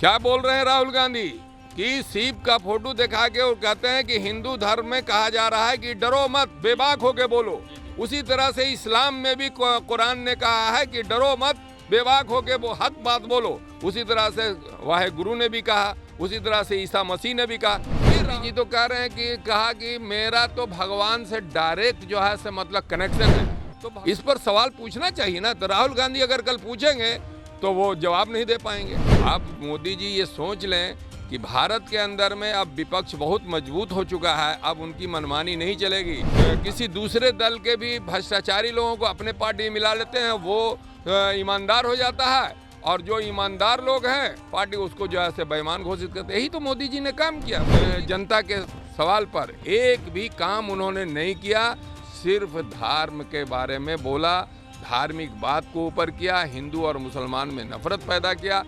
क्या बोल रहे हैं राहुल गांधी कि सीप का फोटो दिखा के और कहते हैं कि हिंदू धर्म में कहा जा रहा है कि डरो मत, बेबाक होके बोलो। उसी तरह से इस्लाम में भी कुरान ने कहा है कि डरो मत, बेबाक होके वो हक बात बोलो। उसी तरह से वाहे गुरु ने भी कहा, उसी तरह से ईसा मसीह ने भी कहा। जी तो कह रहे हैं कि कहा कि मेरा तो भगवान से डायरेक्ट जो है से मतलब कनेक्शन है, तो इस पर सवाल पूछना चाहिए ना। तो राहुल गांधी अगर कल पूछेंगे तो वो जवाब नहीं दे पाएंगे। अब मोदी जी ये सोच लें कि भारत के अंदर में अब विपक्ष बहुत मजबूत हो चुका है, अब उनकी मनमानी नहीं चलेगी। किसी दूसरे दल के भी भ्रष्टाचारी लोगों को अपने पार्टी में मिला लेते हैं, वो ईमानदार हो जाता है, और जो ईमानदार लोग हैं पार्टी उसको जो है से बेईमान घोषित करते हैं। यही तो मोदी जी ने काम किया। जनता के सवाल पर एक भी काम उन्होंने नहीं किया, सिर्फ धर्म के बारे में बोला, धार्मिक बात को ऊपर किया, हिंदू और मुसलमान में नफरत पैदा किया।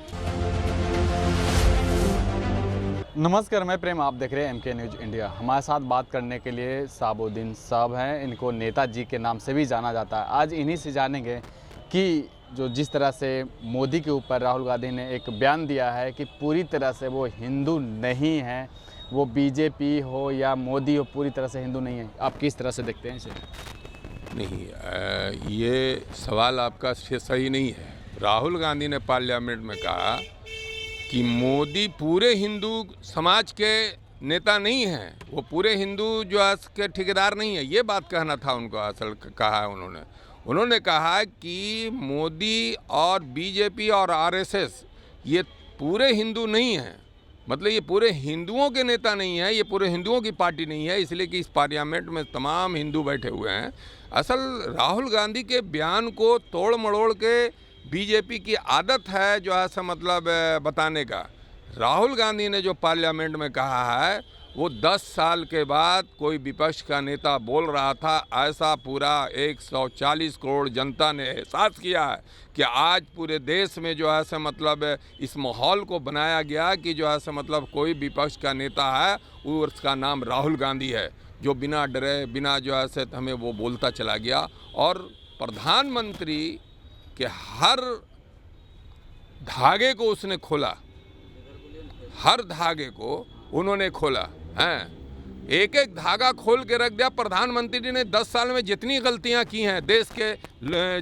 नमस्कार, मैं प्रेम, आप देख रहे हैं MK न्यूज़ इंडिया। हमारे साथ बात करने के लिए साबुद्दीन साहब हैं, इनको नेताजी के नाम से भी जाना जाता है। आज इन्हीं से जानेंगे कि जो जिस तरह से मोदी के ऊपर राहुल गांधी ने एक बयान दिया है कि पूरी तरह से वो हिंदू नहीं हैं, वो बीजेपी हो या मोदी हो, पूरी तरह से हिंदू नहीं है। आप किस तरह से देखते हैं इसे? नहीं, ये सवाल आपका सही नहीं है। राहुल गांधी ने पार्लियामेंट में कहा कि मोदी पूरे हिंदू समाज के नेता नहीं हैं, वो पूरे हिंदू जो है के ठेकेदार नहीं है। ये बात कहना था उनको, असल कहा है उन्होंने कहा कि मोदी और बीजेपी और RSS ये पूरे हिंदू नहीं हैं, मतलब ये पूरे हिंदुओं के नेता नहीं है, ये पूरे हिंदुओं की पार्टी नहीं है, इसलिए कि इस पार्लियामेंट में तमाम हिंदू बैठे हुए हैं। असल राहुल गांधी के बयान को तोड़ मड़ोड़ के बीजेपी की आदत है जो है सब मतलब बताने का। राहुल गांधी ने जो पार्लियामेंट में कहा है वो 10 साल के बाद कोई विपक्ष का नेता बोल रहा था, ऐसा पूरा 140 करोड़ जनता ने एहसास किया है कि आज पूरे देश में जो है से मतलब इस माहौल को बनाया गया कि जो है से मतलब कोई विपक्ष का नेता है वो उसका नाम राहुल गांधी है, जो बिना डरे बिना जो है से हमें वो बोलता चला गया। और प्रधानमंत्री के हर धागे को उसने खोला, हर धागे को उन्होंने खोला हैं, एक एक धागा खोल के रख दिया। प्रधानमंत्री ने 10 साल में जितनी गलतियां की हैं देश के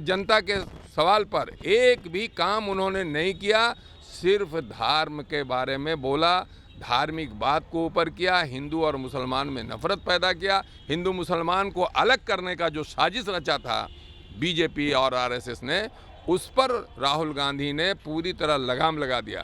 जनता के सवाल पर, एक भी काम उन्होंने नहीं किया, सिर्फ धर्म के बारे में बोला, धार्मिक बात को ऊपर किया, हिंदू और मुसलमान में नफरत पैदा किया। हिंदू मुसलमान को अलग करने का जो साजिश रचा था बीजेपी और RSS ने, उस पर राहुल गांधी ने पूरी तरह लगाम लगा दिया।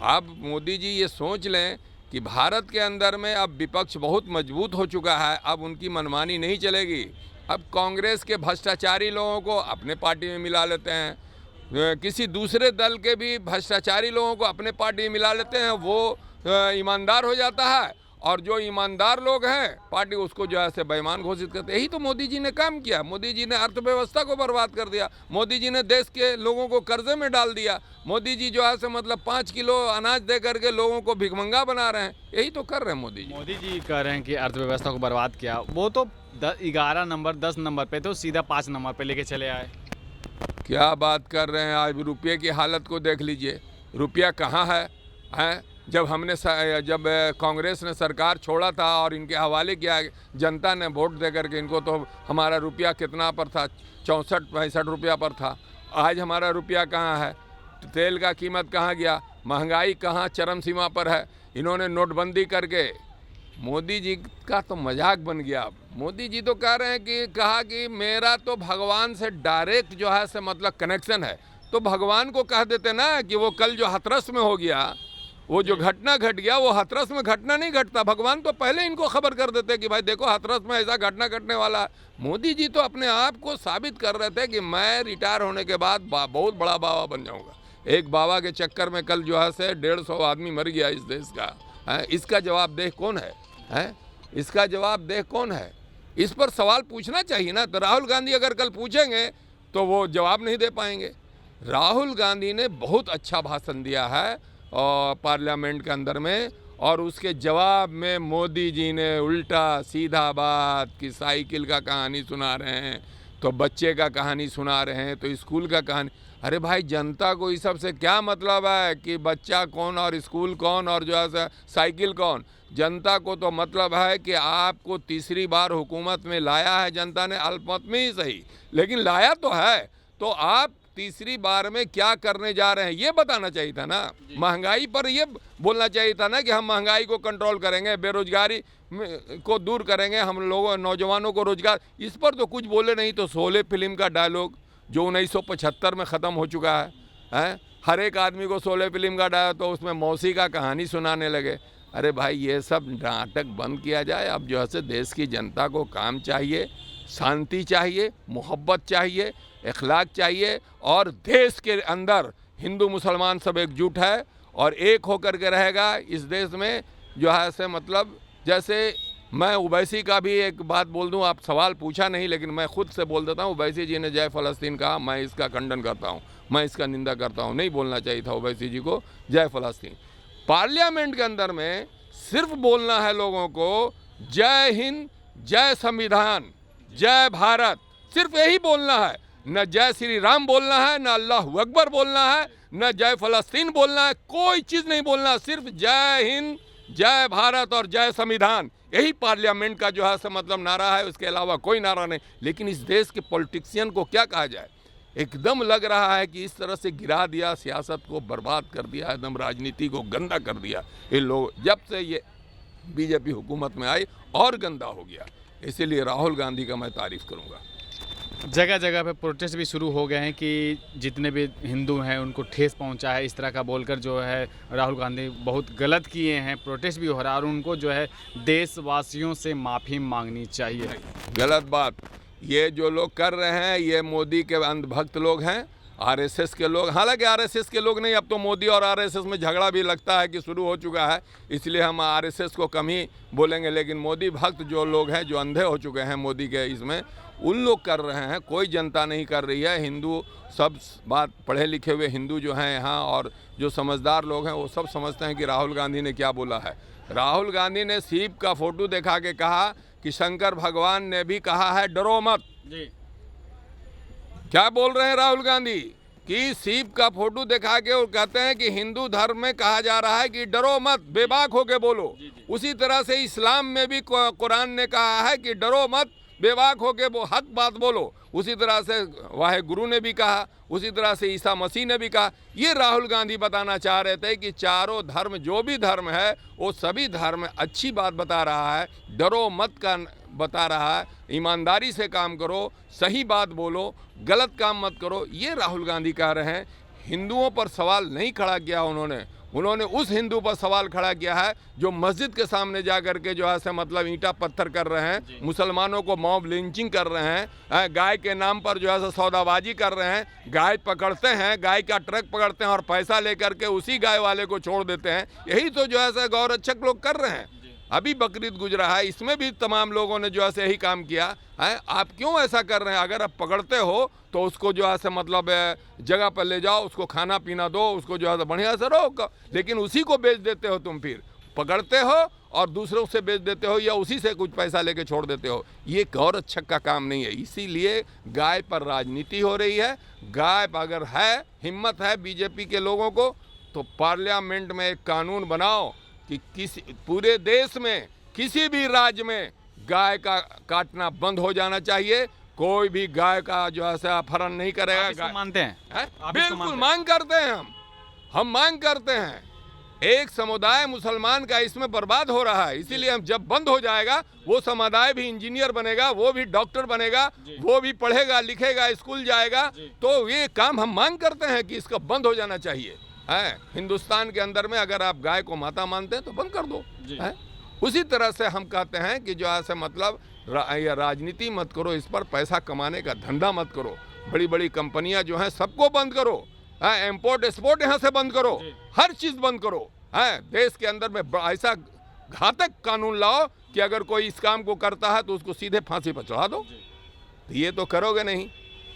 अब मोदी जी ये सोच लें कि भारत के अंदर में अब विपक्ष बहुत मजबूत हो चुका है, अब उनकी मनमानी नहीं चलेगी। अब कांग्रेस के भ्रष्टाचारी लोगों को अपने पार्टी में मिला लेते हैं, किसी दूसरे दल के भी भ्रष्टाचारी लोगों को अपने पार्टी में मिला लेते हैं, वो ईमानदार हो जाता है, और जो ईमानदार लोग हैं पार्टी उसको जो है से बेईमान घोषित करते हैं। यही तो मोदी जी ने काम किया। मोदी जी ने अर्थव्यवस्था को बर्बाद कर दिया, मोदी जी ने देश के लोगों को कर्जे में डाल दिया, मोदी जी जो है से मतलब 5 किलो अनाज दे करके लोगों को भिखमंगा बना रहे हैं। यही तो कर रहे हैं मोदी जी। मोदी जी कह रहे हैं कि अर्थव्यवस्था को बर्बाद किया, वो तो 11 नंबर 10 नंबर पे तो सीधा 5 नंबर पे लेके चले आए। क्या बात कर रहे हैं? आज रुपये की हालत को देख लीजिए, रुपया कहाँ है? जब कांग्रेस ने सरकार छोड़ा था और इनके हवाले किया, जनता ने वोट दे करके इनको, तो हमारा रुपया कितना पर था? 64-65 रुपया पर था। आज हमारा रुपया कहाँ है? तेल का कीमत कहाँ गया? महंगाई कहाँ चरम सीमा पर है? इन्होंने नोटबंदी करके मोदी जी का तो मजाक बन गया। अब मोदी जी तो कह रहे हैं कि कहा कि मेरा तो भगवान से डायरेक्ट जो है से मतलब कनेक्शन है। तो भगवान को कह देते ना कि वो कल जो हाथरस में हो गया, वो जो घटना घट गया, वो हाथरस में घटना नहीं घटता। भगवान तो पहले इनको खबर कर देते कि भाई देखो हाथरस में ऐसा घटना घटने वाला है। मोदी जी तो अपने आप को साबित कर रहे थे कि मैं रिटायर होने के बाद बहुत बड़ा बाबा बन जाऊंगा। एक बाबा के चक्कर में कल जो है से 150 आदमी मर गया इस देश का है। इसका जवाबदेह कौन है? इसका जवाबदेह कौन है? इस पर सवाल पूछना चाहिए ना। तो राहुल गांधी अगर कल पूछेंगे तो वो जवाब नहीं दे पाएंगे। राहुल गांधी ने बहुत अच्छा भाषण दिया है और पार्लियामेंट के अंदर में, और उसके जवाब में मोदी जी ने उल्टा सीधा बात कि साइकिल का कहानी सुना रहे हैं, तो बच्चे का कहानी सुना रहे हैं, तो स्कूल का कहानी। अरे भाई, जनता को इस सब से क्या मतलब है कि बच्चा कौन और स्कूल कौन और जो है साइकिल कौन। जनता को तो मतलब है कि आपको तीसरी बार हुकूमत में लाया है जनता ने, अल्पमत में ही सही, लेकिन लाया तो है। तो आप तीसरी बार में क्या करने जा रहे हैं ये बताना चाहिए था ना। महंगाई पर ये बोलना चाहिए था ना कि हम महंगाई को कंट्रोल करेंगे, बेरोजगारी को दूर करेंगे, हम लोगों नौजवानों को रोजगार, इस पर तो कुछ बोले नहीं। तो शोले फिल्म का डायलॉग जो 1975 में ख़त्म हो चुका है, हर एक आदमी को शोले फिल्म का डायलॉग, तो उसमें मौसी का कहानी सुनाने लगे। अरे भाई, ये सब नाटक बंद किया जाए। अब जो है देश की जनता को काम चाहिए, शांति चाहिए, मोहब्बत चाहिए, अखलाक चाहिए, और देश के अंदर हिंदू मुसलमान सब एकजुट है और एक होकर के रहेगा। इस देश में जो है से मतलब, जैसे मैं उवैसी का भी एक बात बोल दूं, आप सवाल पूछा नहीं लेकिन मैं खुद से बोल देता हूं। उवैसी जी ने जय फ़लस्तीन कहा, मैं इसका खंडन करता हूं, मैं इसका निंदा करता हूं। नहीं बोलना चाहिए था उवैसी जी को जय फ़लस्तीन। पार्लियामेंट के अंदर में सिर्फ बोलना है लोगों को जय हिंद, जय संविधान, जय भारत, सिर्फ यही बोलना है। न जय श्री राम बोलना है, न अल्लाह अकबर बोलना है, न जय फ़लस्तीन बोलना है, कोई चीज़ नहीं बोलना, सिर्फ जय हिंद, जय भारत और जय संविधान। यही पार्लियामेंट का जो है मतलब नारा है, उसके अलावा कोई नारा नहीं। लेकिन इस देश के पॉलिटिशियन को क्या कहा जाए, एकदम लग रहा है कि इस तरह से गिरा दिया, सियासत को बर्बाद कर दिया, एकदम राजनीति को गंदा कर दिया ये लोग। जब से ये बीजेपी हुकूमत में आई और गंदा हो गया। इसीलिए राहुल गांधी का मैं तारीफ़ करूँगा। जगह जगह पे प्रोटेस्ट भी शुरू हो गए हैं कि जितने भी हिंदू हैं उनको ठेस पहुंचा है, इस तरह का बोलकर जो है राहुल गांधी बहुत गलत किए हैं। प्रोटेस्ट भी हो रहा है और उनको जो है देशवासियों से माफ़ी मांगनी चाहिए। गलत बात, ये जो लोग कर रहे हैं ये मोदी के अंधभक्त लोग हैं, आरएसएस के लोग। हालांकि आरएसएस के लोग नहीं, अब तो मोदी और आरएसएस में झगड़ा भी लगता है कि शुरू हो चुका है, इसलिए हम आरएसएस को कम ही बोलेंगे। लेकिन मोदी भक्त जो लोग हैं, जो अंधे हो चुके हैं मोदी के इसमें, उन लोग कर रहे हैं, कोई जनता नहीं कर रही है। हिंदू सब बात, पढ़े लिखे हुए हिंदू जो हैं यहाँ और जो समझदार लोग हैं वो सब समझते हैं कि राहुल गांधी ने क्या बोला है। राहुल गांधी ने सीप का फोटो दिखा के कहा कि शंकर भगवान ने भी कहा है डरो मत। जी। क्या बोल रहे हैं राहुल गांधी कि सीप का फोटो दिखा के और कहते हैं कि हिंदू धर्म में कहा जा रहा है कि डरो मत, बेबाक होके बोलो। उसी तरह से इस्लाम में भी कुरान ने कहा है कि डरो मत, बेबाक होके वो हक बात बोलो। उसी तरह से वाहे गुरु ने भी कहा, उसी तरह से ईसा मसीह ने भी कहा। ये राहुल गांधी बताना चाह रहे थे कि चारों धर्म, जो भी धर्म है वो सभी धर्म अच्छी बात बता रहा है, डरो मत का बता रहा है, ईमानदारी से काम करो, सही बात बोलो, गलत काम मत करो। ये राहुल गांधी कह रहे हैं। हिंदुओं पर सवाल नहीं खड़ा किया उन्होंने उस हिंदू पर सवाल खड़ा किया है जो मस्जिद के सामने जा कर के जो है से मतलब ईंटा पत्थर कर रहे हैं, मुसलमानों को मॉब लिंचिंग कर रहे हैं, गाय के नाम पर जो है से सौदाबाजी कर रहे हैं, गाय पकड़ते हैं, गाय का ट्रक पकड़ते हैं और पैसा लेकर के उसी गाय वाले को छोड़ देते हैं। यही तो जो है से गौरक्षक लोग कर रहे हैं। अभी बकरीद गुजरा है, इसमें भी तमाम लोगों ने जो है यही काम किया है। आप क्यों ऐसा कर रहे हैं? अगर आप पकड़ते हो तो उसको जो है मतलब जगह पर ले जाओ, उसको खाना पीना दो, उसको जो है बढ़िया से रहो। लेकिन उसी को बेच देते हो तुम, फिर पकड़ते हो और दूसरों से बेच देते हो या उसी से कुछ पैसा लेके छोड़ देते हो। ये गौरक्षक का काम नहीं है। इसीलिए गाय पर राजनीति हो रही है। गाय अगर है, हिम्मत है बीजेपी के लोगों को, तो पार्लियामेंट में एक कानून बनाओ कि किसी पूरे देश में किसी भी राज्य में गाय का काटना बंद हो जाना चाहिए। कोई भी गाय का जो है अपहरण नहीं करेगा। आप इसको मानते हैं? बिल्कुल मांग करते हैं हम मांग करते हैं। एक समुदाय मुसलमान का इसमें बर्बाद हो रहा है, इसीलिए हम जब बंद हो जाएगा वो समुदाय भी इंजीनियर बनेगा, वो भी डॉक्टर बनेगा, वो भी पढ़ेगा लिखेगा, स्कूल जाएगा। तो ये काम हम मांग करते हैं कि इसका बंद हो जाना चाहिए। है हिंदुस्तान के अंदर में अगर आप गाय को माता मानते हैं तो बंद कर दो। है उसी तरह से हम कहते हैं कि जो है मतलब राजनीति मत करो, इस पर पैसा कमाने का धंधा मत करो। बड़ी बड़ी कंपनियां जो हैं सबको बंद करो, इंपोर्ट एक्सपोर्ट यहाँ से बंद करो, हर चीज़ बंद करो। है देश के अंदर में ऐसा घातक कानून लाओ कि अगर कोई इस काम को करता है तो उसको सीधे फांसी पर चढ़ा दो। ये तो करोगे नहीं,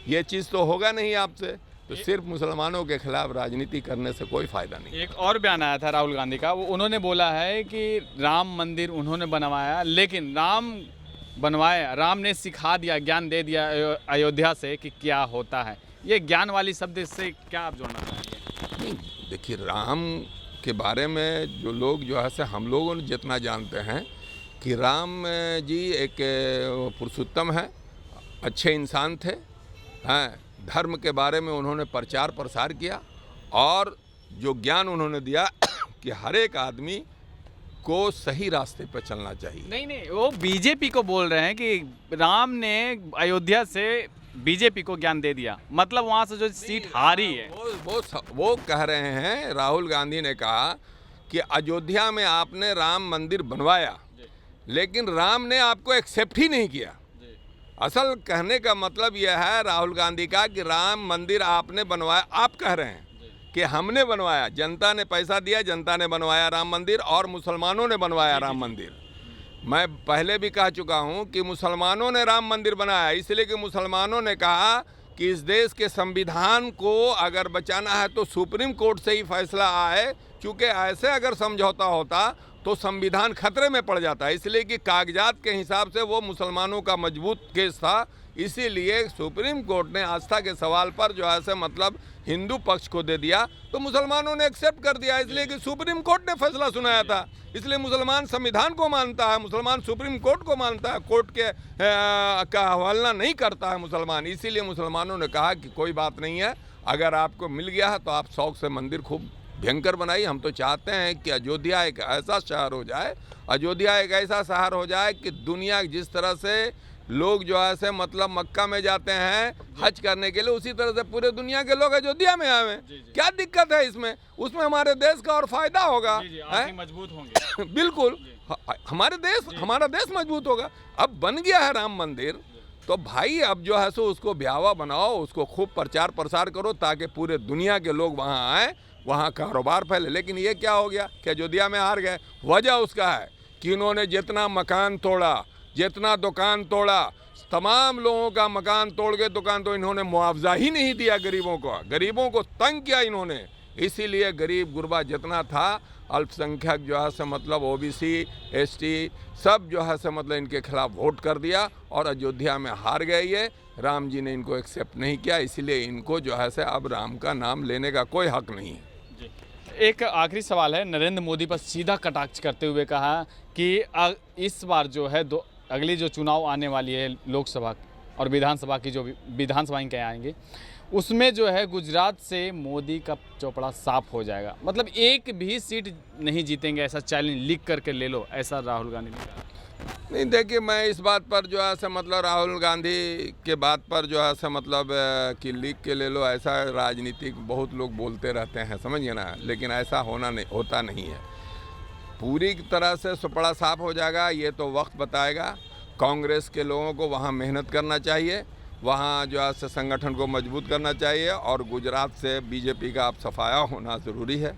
ये चीज़ तो होगा नहीं आपसे। तो सिर्फ मुसलमानों के खिलाफ राजनीति करने से कोई फायदा नहीं। एक और बयान आया था राहुल गांधी का, वो उन्होंने बोला है कि राम मंदिर उन्होंने बनवाया, लेकिन राम ने सिखा दिया, ज्ञान दे दिया अयोध्या से कि क्या होता है। ये ज्ञान वाली शब्द से क्या आप जोड़ना चाहेंगे? नहीं, देखिए राम के बारे में जो लोग जो है से हम लोगों ने जितना जानते हैं कि राम जी एक पुरुषोत्तम है, अच्छे इंसान थे, हैं, धर्म के बारे में उन्होंने प्रचार प्रसार किया और जो ज्ञान उन्होंने दिया कि हर एक आदमी को सही रास्ते पर चलना चाहिए। नहीं, वो बीजेपी को बोल रहे हैं कि राम ने अयोध्या से बीजेपी को ज्ञान दे दिया, मतलब वहाँ से जो सीट हारी है। वो कह रहे हैं, राहुल गांधी ने कहा कि अयोध्या में आपने राम मंदिर बनवाया लेकिन राम ने आपको एक्सेप्ट ही नहीं किया। असल कहने का मतलब यह है राहुल गांधी का कि राम मंदिर आपने बनवाया, आप कह रहे हैं कि हमने बनवाया, जनता ने पैसा दिया, जनता ने बनवाया राम मंदिर और मुसलमानों ने बनवाया राम मंदिर। मैं पहले भी कह चुका हूं कि मुसलमानों ने राम मंदिर बनाया, इसलिए कि मुसलमानों ने कहा कि इस देश के संविधान को अगर बचाना है तो सुप्रीम कोर्ट से ही फैसला आए, क्योंकि ऐसे अगर समझौता होता तो संविधान खतरे में पड़ जाता है। इसलिए कि कागजात के हिसाब से वो मुसलमानों का मजबूत केस था, इसीलिए सुप्रीम कोर्ट ने आस्था के सवाल पर जो है से मतलब हिंदू पक्ष को दे दिया, तो मुसलमानों ने एक्सेप्ट कर दिया, इसलिए कि सुप्रीम कोर्ट ने फैसला सुनाया था। इसलिए मुसलमान संविधान को मानता है, मुसलमान सुप्रीम कोर्ट को मानता है, कोर्ट के का हवाला नहीं करता है मुसलमान। इसीलिए मुसलमानों ने कहा कि कोई बात नहीं है, अगर आपको मिल गया है तो आप शौक से मंदिर खूब भयंकर बनाई। हम तो चाहते हैं कि अयोध्या एक ऐसा शहर हो जाए, अयोध्या एक ऐसा शहर हो जाए कि दुनिया जिस तरह से लोग जो है से मतलब मक्का में जाते हैं हज करने के लिए, उसी तरह से पूरे दुनिया के लोग अयोध्या में आवे। क्या दिक्कत है इसमें? उसमें हमारे देश का और फायदा होगा, मजबूत होंगे। बिल्कुल, हमारा देश मजबूत होगा। अब बन गया है राम मंदिर, तो भाई अब जो है सो उसको ब्यावा बनाओ, उसको खूब प्रचार प्रसार करो ताकि पूरे दुनिया के लोग वहाँ आए, वहाँ कारोबार फैले। लेकिन ये क्या हो गया कि अयोध्या में हार गए। वजह उसका है कि इन्होंने जितना मकान तोड़ा, जितना दुकान तोड़ा, तमाम लोगों का मकान तोड़ के दुकान, तो इन्होंने मुआवजा ही नहीं दिया गरीबों को तंग किया इन्होंने। इसीलिए गरीब गुरबा जितना था, अल्पसंख्यक जो है से मतलब ओबीसी एसटी सब जो है से मतलब इनके खिलाफ वोट कर दिया और अयोध्या में हार गए। ये राम जी ने इनको एक्सेप्ट नहीं किया, इसीलिए इनको जो है से अब राम का नाम लेने का कोई हक नहीं है। एक आखिरी सवाल है, नरेंद्र मोदी पर सीधा कटाक्ष करते हुए कहा कि इस बार जो है अगली जो चुनाव आने वाली है लोकसभा और विधानसभा की, जो विधानसभा इनके आएंगे, उसमें जो है गुजरात से मोदी का चौपड़ा साफ हो जाएगा, मतलब एक भी सीट नहीं जीतेंगे, ऐसा चैलेंज लिख करके ले लो, ऐसा राहुल गांधी ने कहा। नहीं, देखिए मैं इस बात पर जो है से मतलब राहुल गांधी के बात पर जो है से मतलब कि लिख के ले लो, ऐसा राजनीतिक बहुत लोग बोलते रहते हैं, समझिए ना, लेकिन ऐसा होता नहीं है। पूरी तरह से सुपड़ा साफ हो जाएगा, ये तो वक्त बताएगा। कांग्रेस के लोगों को वहाँ मेहनत करना चाहिए, वहाँ जो है से संगठन को मजबूत करना चाहिए और गुजरात से बीजेपी का अब सफाया होना ज़रूरी है।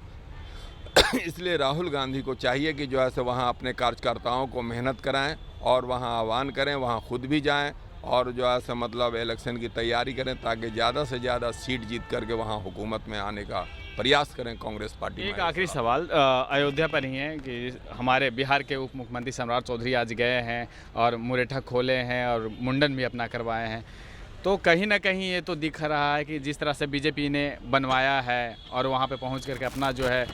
इसलिए राहुल गांधी को चाहिए कि जो है से वहाँ अपने कार्यकर्ताओं को मेहनत कराएं और वहाँ आह्वान करें, वहाँ खुद भी जाएं और जो है से मतलब इलेक्शन की तैयारी करें ताकि ज़्यादा से ज़्यादा सीट जीत करके वहाँ हुकूमत में आने का प्रयास करें कांग्रेस पार्टी। एक आखिरी सवाल अयोध्या पर ही है कि हमारे बिहार के उप मुख्यमंत्री सम्राट चौधरी आज गए हैं और मुरेठा खोले हैं और मुंडन भी अपना करवाए हैं, तो कहीं ना कहीं ये तो दिख रहा है कि जिस तरह से बीजेपी ने बनवाया है और वहाँ पे पहुँच करके अपना जो है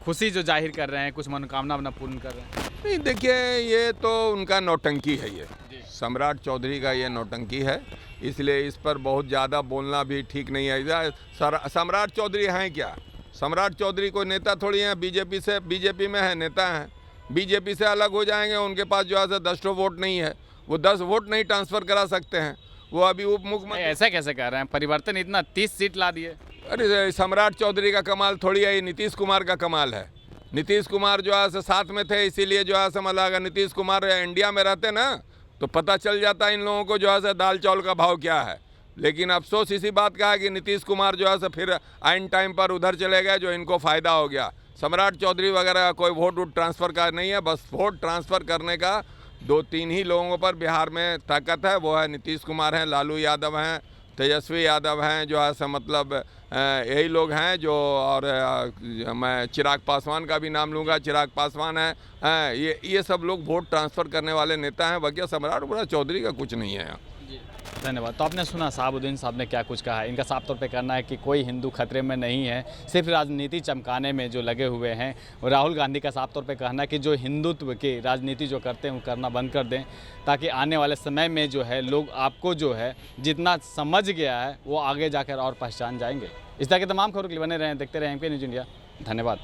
खुशी जो जाहिर कर रहे हैं, कुछ मनोकामना अपना पूर्ण कर रहे हैं। नहीं, देखिए ये तो उनका नौटंकी है, ये सम्राट चौधरी का ये नौटंकी है, इसलिए इस पर बहुत ज़्यादा बोलना भी ठीक नहीं है। सम्राट चौधरी हैं क्या? सम्राट चौधरी कोई नेता थोड़ी हैं, बीजेपी में है, नेता हैं। बीजेपी से अलग हो जाएंगे, उनके पास जो है 10 वोट नहीं है, वो 10 वोट नहीं ट्रांसफ़र करा सकते हैं। वो अभी उप मुख्यमंत्री ऐसा कैसे कह रहे हैं? परिवर्तन इतना 30 सीट ला दिए। अरे सम्राट चौधरी का कमाल थोड़ी है, ये नीतीश कुमार का कमाल है। नीतीश कुमार जो है से साथ में थे, इसीलिए जो है से मतलब अगर नीतीश कुमार इंडिया में रहते ना तो पता चल जाता इन लोगों को जो है से दाल चावल का भाव क्या है। लेकिन अफसोस इसी बात का है कि नीतीश कुमार जो है से फिर आइन टाइम पर उधर चले गए, जो इनको फ़ायदा हो गया। सम्राट चौधरी वगैरह कोई वोट ट्रांसफ़र का नहीं है, बस वोट ट्रांसफ़र करने का 2-3 ही लोगों पर बिहार में ताकत है, वो है नीतीश कुमार हैं, लालू यादव हैं, तेजस्वी यादव हैं, जो है मतलब यही लोग हैं जो, और मैं चिराग पासवान का भी नाम लूँगा, चिराग पासवान हैं, ये सब लोग वोट ट्रांसफ़र करने वाले नेता हैं। बाकी सम्राट चौधरी का कुछ नहीं है यहाँ। धन्यवाद। तो आपने सुना शहाबुद्दीन साहब ने क्या कुछ कहा है। इनका साफ तौर पे कहना है कि कोई हिंदू खतरे में नहीं है, सिर्फ राजनीति चमकाने में जो लगे हुए हैं। और राहुल गांधी का साफ तौर पे कहना है कि जो हिंदुत्व की राजनीति जो करते हैं वो करना बंद कर दें, ताकि आने वाले समय में जो है लोग आपको जो है जितना समझ गया है वो आगे जाकर और पहचान जाएंगे। इस तरह के तमाम खबरों के लिए बने रहें, देखते रहें एमके न्यूज़ इंडिया। धन्यवाद।